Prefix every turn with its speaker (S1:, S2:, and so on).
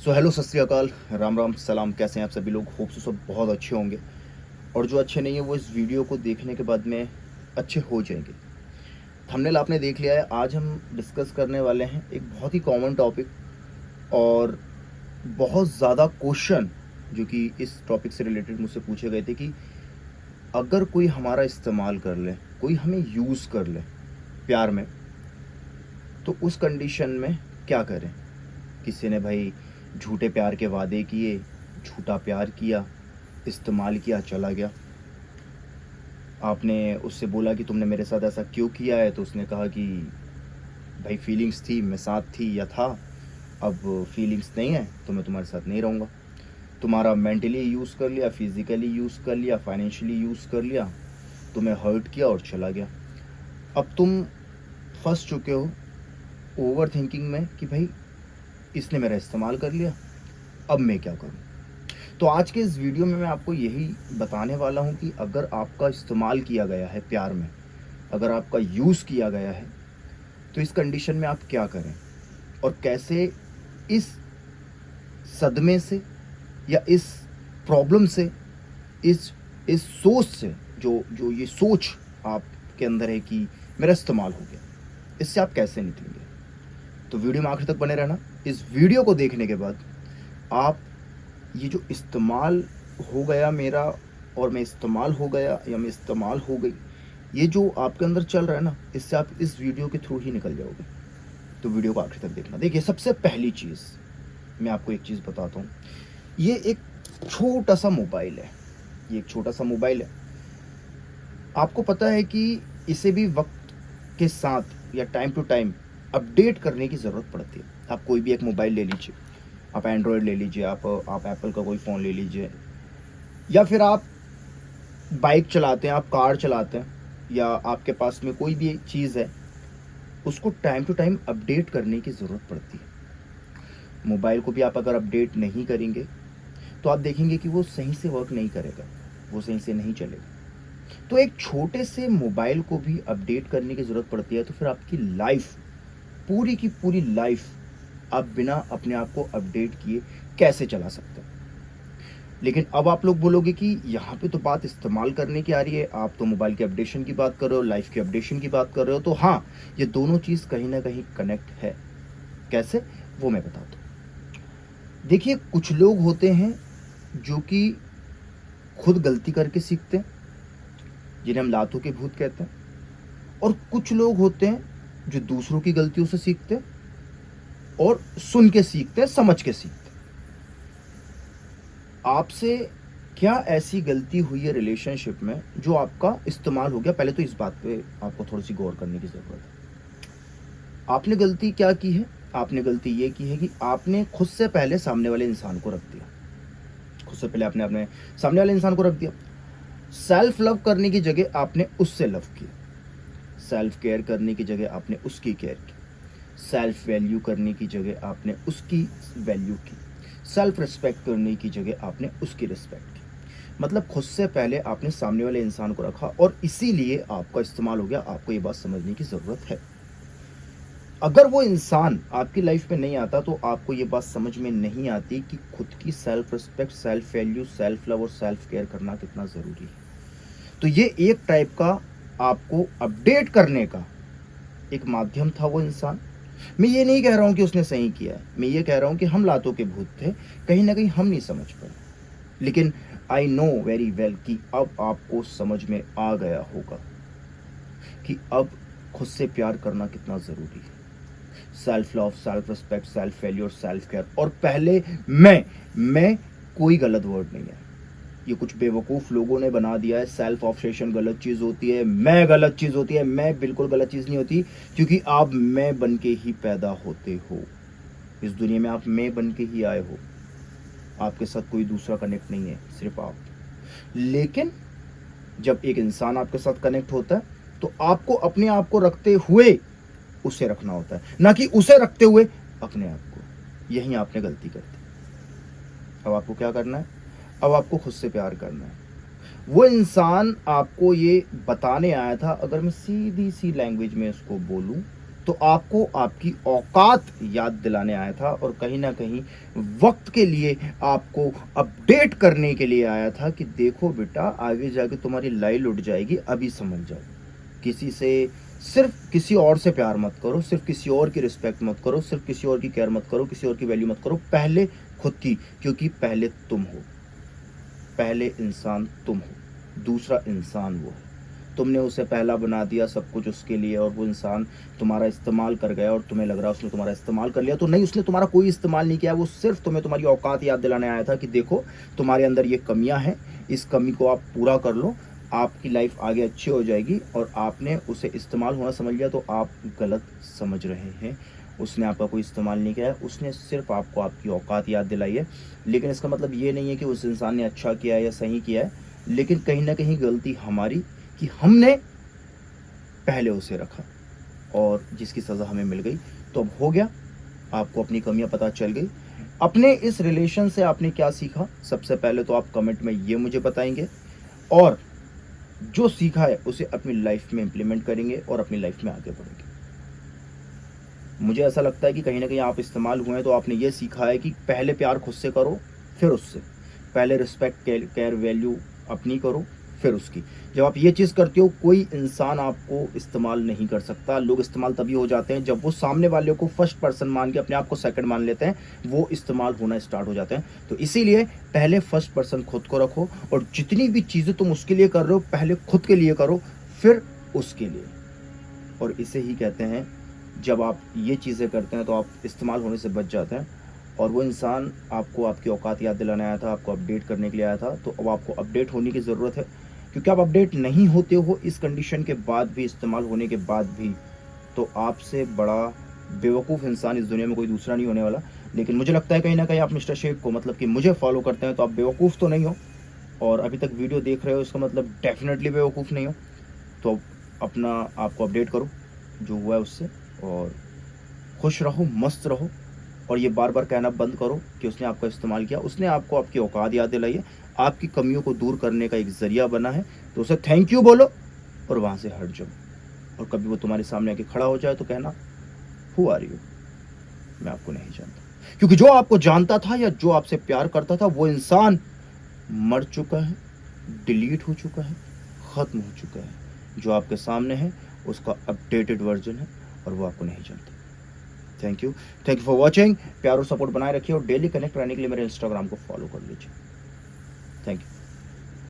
S1: So hello, सत श्री अकाल, राम राम, सलाम। कैसे हैं आप सभी लोग? होप सो सब बहुत अच्छे होंगे, और जो अच्छे नहीं है वो इस वीडियो को देखने के बाद में अच्छे हो जाएंगे। थंबनेल आपने देख लिया है। आज हम डिस्कस करने वाले हैं एक बहुत ही कॉमन टॉपिक, और बहुत ज़्यादा क्वेश्चन जो कि इस टॉपिक से रिलेटेड मुझसे पूछे गए थे कि अगर कोई हमारा इस्तेमाल कर ले, कोई हमें यूज़ कर ले प्यार में, तो उस कंडीशन में क्या करें। किसी ने भाई झूठे प्यार के वादे किए, झूठा प्यार किया, इस्तेमाल किया, चला गया। आपने उससे बोला कि तुमने मेरे साथ ऐसा क्यों किया है, तो उसने कहा कि भाई फीलिंग्स थी, मैं साथ थी या था, अब फीलिंग्स नहीं है तो मैं तुम्हारे साथ नहीं रहूँगा। तुम्हारा मेंटली यूज़ कर लिया, फिज़िकली यूज़ कर लिया, फाइनेंशियली यूज़ कर लिया, तुम्हें हर्ट किया और चला गया। अब तुम फंस चुके हो ओवर थिंकिंग में कि भाई इसने मेरा इस्तेमाल कर लिया, अब मैं क्या करूं। तो आज के इस वीडियो में मैं आपको यही बताने वाला हूं कि अगर आपका इस्तेमाल किया गया है प्यार में, अगर आपका यूज़ किया गया है, तो इस कंडीशन में आप क्या करें और कैसे इस सदमे से या इस प्रॉब्लम से, इस इस सोच से, जो जो ये सोच आपके अंदर है कि मेरा इस्तेमाल हो गया, इससे आप कैसे निकलेंगे। तो वीडियो में आखिर तक बने रहना। इस वीडियो को देखने के बाद आप ये जो इस्तेमाल हो गया मेरा, और मैं इस्तेमाल हो गया या मैं इस्तेमाल हो गई, ये जो आपके अंदर चल रहा है ना, इससे आप इस वीडियो के थ्रू ही निकल जाओगे। तो वीडियो को आखिर तक देखना। देखिए, सबसे पहली चीज़ मैं आपको एक चीज़ बताता हूँ। ये एक छोटा सा मोबाइल है, ये एक छोटा सा मोबाइल है। आपको पता है कि इसे भी वक्त के साथ या टाइम टू टाइम अपडेट करने की ज़रूरत पड़ती है। आप कोई भी एक मोबाइल ले लीजिए, आप एंड्रॉयड ले लीजिए, आप एप्पल का कोई फ़ोन ले लीजिए, या फिर आप बाइक चलाते हैं, आप कार चलाते हैं, या आपके पास में कोई भी चीज़ है, उसको टाइम टू टाइम अपडेट करने की ज़रूरत पड़ती है। मोबाइल को भी आप अगर अपडेट नहीं करेंगे तो आप देखेंगे कि वो सही से वर्क नहीं करेगा, वो सही से नहीं चलेगा। तो एक छोटे से मोबाइल को भी अपडेट करने की ज़रूरत पड़ती है, तो फिर आपकी लाइफ, पूरी की पूरी लाइफ, आप बिना अपने आप को अपडेट किए कैसे चला सकते हैं। लेकिन अब आप लोग बोलोगे कि यहाँ पे तो बात इस्तेमाल करने की आ रही है, आप तो मोबाइल के अपडेशन की बात कर रहे हो, लाइफ के अपडेशन की बात कर रहे हो। तो हाँ, ये दोनों चीज़ कहीं ना कहीं कनेक्ट है। कैसे, वो मैं बताता हूँ। देखिए, कुछ लोग होते हैं जो कि खुद गलती करके सीखते हैं, जिन्हें हम लातों के भूत कहते हैं, और कुछ लोग होते हैं जो दूसरों की गलतियों से सीखते हैं, और सुन के सीखते हैं, समझ के सीखते हैं। आपसे क्या ऐसी गलती हुई है रिलेशनशिप में जो आपका इस्तेमाल हो गया? पहले तो इस बात पे आपको थोड़ी सी गौर करने की ज़रूरत है। आपने गलती क्या की है? आपने गलती ये की है कि आपने खुद से पहले सामने वाले इंसान को रख दिया। खुद से पहले आपने अपने सामने वाले इंसान को रख दिया। सेल्फ लव करने की जगह आपने उससे लव किया। सेल्फ केयर करने की जगह आपने उसकी केयर की। सेल्फ वैल्यू करने की जगह आपने उसकी वैल्यू की। सेल्फ रिस्पेक्ट करने की जगह आपने उसकी रिस्पेक्ट की। मतलब खुद से पहले आपने सामने वाले इंसान को रखा, और इसीलिए आपका इस्तेमाल हो गया। आपको ये बात समझने की ज़रूरत है। अगर वो इंसान आपकी लाइफ में नहीं आता तो आपको ये बात समझ में नहीं आती कि खुद की self respect, self value, self love और सेल्फ केयर करना कितना ज़रूरी है। तो ये एक टाइप का आपको अपडेट करने का एक माध्यम था वो इंसान। मैं ये नहीं कह रहा हूँ कि उसने सही किया है, मैं ये कह रहा हूँ कि हम लातों के भूत थे, कहीं ना कहीं हम नहीं समझ पाए। लेकिन आई नो वेरी वेल कि अब आपको समझ में आ गया होगा कि अब खुद से प्यार करना कितना ज़रूरी है। Self love, self respect, self value और सेल्फ केयर। और पहले मैं कोई गलत वर्ड नहीं है, ये कुछ बेवकूफ़ लोगों ने बना दिया है। सेल्फ ऑब्सेशन गलत चीज़ होती है, मैं गलत चीज़ होती है। मैं बिल्कुल गलत चीज़ नहीं होती, क्योंकि आप मैं बन के ही पैदा होते हो। इस दुनिया में आप मैं बन के ही आए हो। आपके साथ कोई दूसरा कनेक्ट नहीं है, सिर्फ आप। लेकिन जब एक इंसान आपके साथ कनेक्ट होता है तो आपको अपने आप को रखते हुए उसे रखना होता है, ना कि उसे रखते हुए अपने आप को। यही आपने गलती कर दी। अब आपको क्या करना है? अब आपको खुद से प्यार करना है। वो इंसान आपको ये बताने आया था, अगर मैं सीधी सी लैंग्वेज में इसको बोलूं, तो आपको आपकी औकात याद दिलाने आया था, और कहीं ना कहीं वक्त के लिए आपको अपडेट करने के लिए आया था कि देखो बेटा, आगे जाके तुम्हारी लाइन लुट जाएगी, अभी समझ जाओ। किसी से, सिर्फ किसी और से प्यार मत करो, सिर्फ किसी और की रिस्पेक्ट मत करो, सिर्फ किसी और की केयर मत करो, किसी और की वैल्यू मत करो, पहले खुद की। क्योंकि पहले तुम हो, पहले इंसान तुम हो, दूसरा इंसान वो है। तुमने उसे पहला बना दिया, सब कुछ उसके लिए, और वो इंसान तुम्हारा इस्तेमाल कर गया और तुम्हें लग रहा है उसने तुम्हारा इस्तेमाल कर लिया। तो नहीं, उसने तुम्हारा कोई इस्तेमाल नहीं किया, वो सिर्फ तुम्हें तुम्हारी औकात याद दिलाने आया था कि देखो तुम्हारे अंदर ये कमियां हैं, इस कमी को आप पूरा कर लो, आपकी लाइफ आगे अच्छी हो जाएगी। और आपने उसे इस्तेमाल होना समझ लिया, तो आप गलत समझ रहे हैं। उसने आपका कोई इस्तेमाल नहीं किया है, उसने सिर्फ आपको आपकी औकात याद दिलाई है। लेकिन इसका मतलब ये नहीं है कि उस इंसान ने अच्छा किया है या सही किया है, लेकिन कहीं ना कहीं गलती हमारी कि हमने पहले उसे रखा, और जिसकी सज़ा हमें मिल गई। तो अब हो गया, आपको अपनी कमियां पता चल गई। अपने इस रिलेशन से आपने क्या सीखा, सबसे पहले तो आप कमेंट में ये मुझे बताएंगे, और जो सीखा है उसे अपनी लाइफ में इंप्लीमेंट करेंगे और अपनी लाइफ में आगे बढ़ेंगे। मुझे ऐसा लगता है कि कहीं ना कहीं आप इस्तेमाल हुए हैं, तो आपने ये सीखा है कि पहले प्यार खुद से करो, फिर उससे। पहले रिस्पेक्ट, केयर, वैल्यू अपनी करो, फिर उसकी। जब आप ये चीज़ करते हो, कोई इंसान आपको इस्तेमाल नहीं कर सकता। लोग इस्तेमाल तभी हो जाते हैं जब वो सामने वाले को फर्स्ट पर्सन मान के अपने आप को सेकंड मान लेते हैं, वो इस्तेमाल होना स्टार्ट हो जाते हैं। तो इसीलिए पहले फर्स्ट पर्सन खुद को रखो, और जितनी भी चीज़ें तुम उसके लिए कर रहे हो, पहले खुद के लिए करो, फिर उसके लिए। और इसे ही कहते हैं, जब आप ये चीज़ें करते हैं तो आप इस्तेमाल होने से बच जाते हैं। और वो इंसान आपको आपकी औकात याद दिलाने आया था, आपको अपडेट करने के लिए आया था, तो अब आपको अपडेट होने की ज़रूरत है। क्योंकि आप अपडेट नहीं होते हो इस कंडीशन के बाद भी, इस्तेमाल होने के बाद भी, तो आपसे बड़ा बेवकूफ़ इंसान इस दुनिया में कोई दूसरा नहीं होने वाला। लेकिन मुझे लगता है कहीं ना कहीं आप मिस्टर शेख को, मतलब कि मुझे फॉलो करते हैं, तो आप बेवकूफ़ तो नहीं हो, और अभी तक वीडियो देख रहे हो, इसका मतलब डेफिनेटली बेवकूफ़ नहीं हो। तो अपना आपको अपडेट करो जो हुआ है उससे, और खुश रहो, मस्त रहो। और ये बार बार कहना बंद करो कि उसने आपका इस्तेमाल किया। उसने आपको आपकी औकात याद दिलाई है, आपकी कमियों को दूर करने का एक ज़रिया बना है, तो उसे थैंक यू बोलो और वहाँ से हट जाओ। और कभी वो तुम्हारे सामने आके खड़ा हो जाए तो कहना, हु आर यू, मैं आपको नहीं जानता। क्योंकि जो आपको जानता था या जो आपसे प्यार करता था, वो इंसान मर चुका है, डिलीट हो चुका है, ख़त्म हो चुका है। जो आपके सामने है उसका अपडेटेड वर्जन है, और वो आपको नहीं जानता। Thank you for watching. प्यार और सपोर्ट बनाए रखिए, और डेली कनेक्ट रहने के लिए मेरे इंस्टाग्राम को फॉलो कर लीजिए। Thank you.